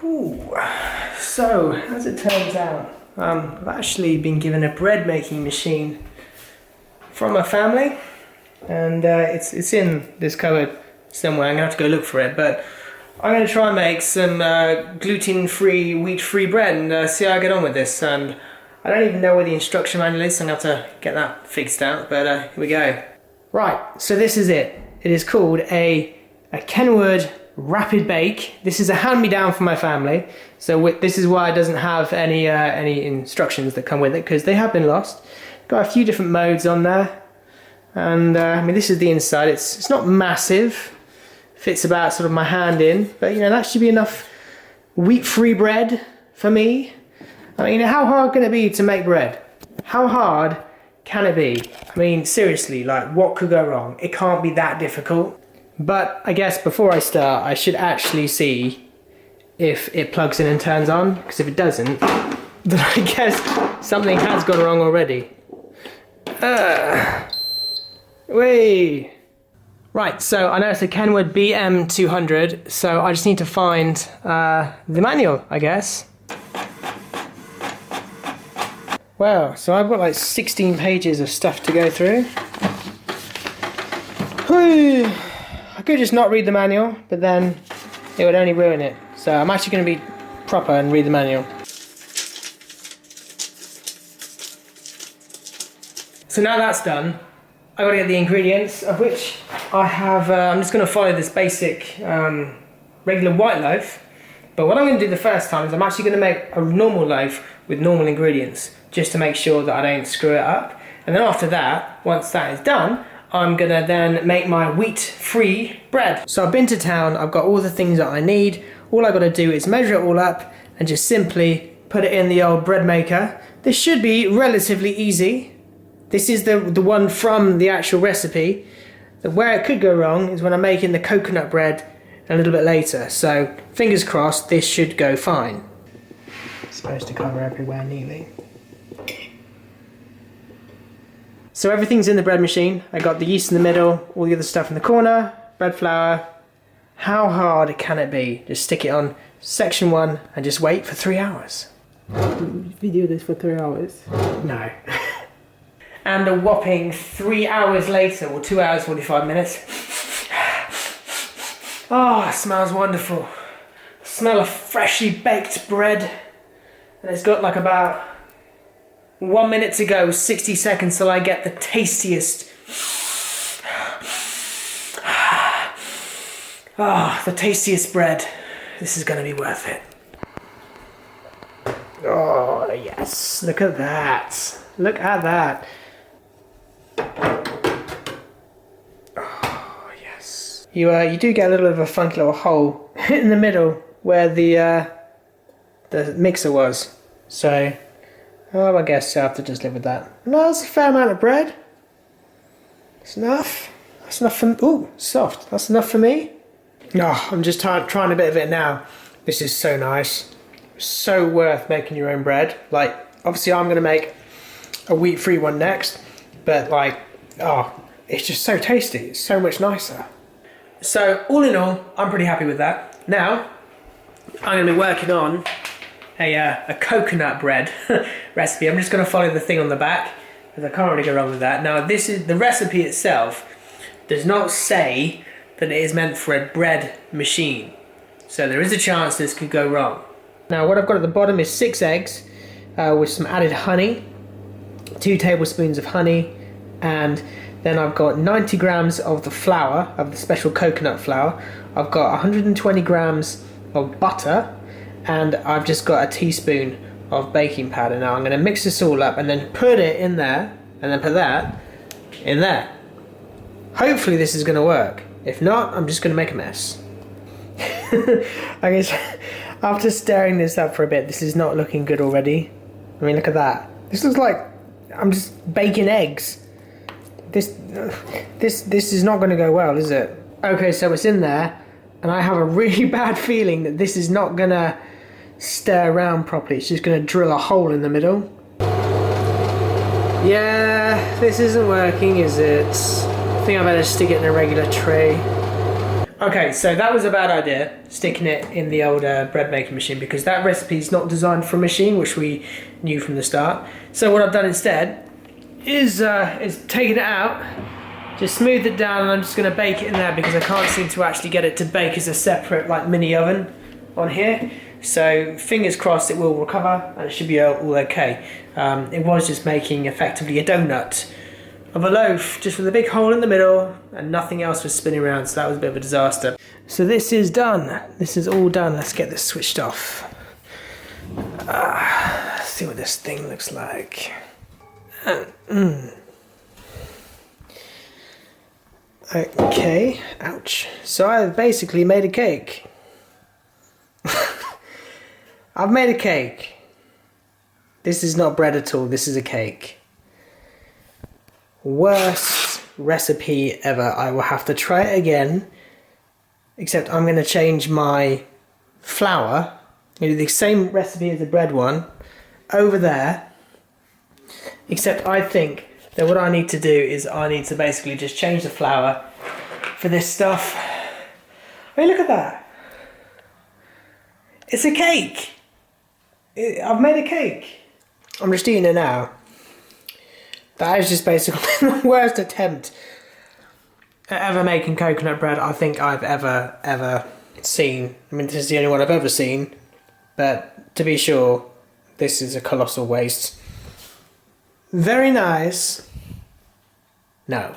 Ooh. So, as it turns out, I've actually been given a bread making machine from my family, and it's in this cupboard somewhere. I'm gonna have to go look for it, but I'm gonna try and make some gluten-free, wheat-free bread and see how I get on with this. And I don't even know where the instruction manual is, so I'm gonna have to get that fixed out, but here we go. Right, so this is it. It is called a KENWOOD Rapid Bake. This is a hand-me-down from my family, so this is why it doesn't have any instructions that come with it, because they have been lost. Got a few different modes on there, and I mean, this is the inside. It's not massive, fits about sort of my hand in, but you know, that should be enough wheat-free bread for me. I mean, how hard can it be to make bread? How hard can it be? I mean, seriously, like, what could go wrong? It can't be that difficult. But I guess before I start, I should actually see if it plugs in and turns on, because if it doesn't, then I guess something has gone wrong already. Whee! Right, so I know it's a KENWOOD BM200, so I just need to find the manual, I guess. Wow, so I've got like 16 pages of stuff to go through. Whew. I could just not read the manual, but then it would only ruin it. So I'm actually going to be proper and read the manual. So now that's done, I've got to get the ingredients, of which I have, I'm just going to follow this basic regular white loaf. But what I'm going to do the first time is I'm actually going to make a normal loaf with normal ingredients, just to make sure that I don't screw it up. And then after that, once that is done, I'm going to then make my wheat-free bread. So I've been to town, I've got all the things that I need. All I've got to do is measure it all up and just simply put it in the old bread maker. This should be relatively easy. This is the one from the actual recipe. Where it could go wrong is when I'm making the coconut bread a little bit later. So fingers crossed, this should go fine. It's supposed to cover everywhere neatly. So everything's in the bread machine. I got the yeast in the middle, all the other stuff in the corner, bread flour. How hard can it be? Just stick it on section 1 and just wait for 3 hours. Video this for 3 hours? No. And a whopping 3 hours later, or 2 hours 45 minutes. Oh, it smells wonderful. Smell of freshly baked bread. And it's got like about 1 minute to go, 60 seconds till I get the tastiest. Ah, the tastiest bread. This is going to be worth it. Oh, yes. Look at that. Look at that. Oh, yes. You do get a little bit of a funky little hole in the middle where the mixer was. So, I guess I'll have to just live with that. No, that's a fair amount of bread. That's enough. That's enough for... Ooh, soft. That's enough for me. No, I'm just trying a bit of it now. This is so nice. So worth making your own bread. Like, obviously I'm going to make a wheat-free one next. But like, oh, it's just so tasty. It's so much nicer. So, all in all, I'm pretty happy with that. Now, I'm going to be working on a coconut bread recipe. I'm just going to follow the thing on the back, because I can't really go wrong with that. Now, this is the recipe itself does not say that it is meant for a bread machine, so there is a chance this could go wrong. Now, what I've got at the bottom is 6 eggs with some added honey, 2 tablespoons of honey, and then I've got 90 grams of the flour, of the special coconut flour. I've got 120 grams of butter, and I've just got a teaspoon of baking powder. Now I'm going to mix this all up and then put it in there, and then put that in there. Hopefully this is going to work. If not, I'm just going to make a mess. I guess after stirring this up for a bit, this is not looking good already. I mean, look at that. This looks like I'm just baking eggs. This is not going to go well, is it? Okay, so it's in there, and I have a really bad feeling that this is not going to stir around properly. It's just going to drill a hole in the middle. Yeah, this isn't working, is it? I think I better stick it in a regular tray. Okay, so that was a bad idea, sticking it in the old bread making machine, because that recipe is not designed for a machine, which we knew from the start. So what I've done instead is taken it out, just smooth it down, and I'm just going to bake it in there because I can't seem to actually get it to bake as a separate like mini oven on here. So fingers crossed it will recover and it should be all okay. It was just making effectively a donut of a loaf, just with a big hole in the middle, and nothing else was spinning around, so that was a bit of a disaster. So this is done. This is all done. Let's get this switched off. Let's see what this thing looks like. Okay, ouch. So I've basically made a cake. I've made a cake. This is not bread at all, this is a cake. Worst recipe ever. I will have to try it again, except I'm going to change my flour. I'm going to do the same recipe as the bread one over there, except I think that what I need to do is I need to basically just change the flour for this stuff. Hey, look at that. It's a cake. I've made a cake. I'm just eating it now. That is just basically the worst attempt at ever making coconut bread I think I've ever seen. I mean, this is the only one I've ever seen, but to be sure, this is a colossal waste. Very nice. No.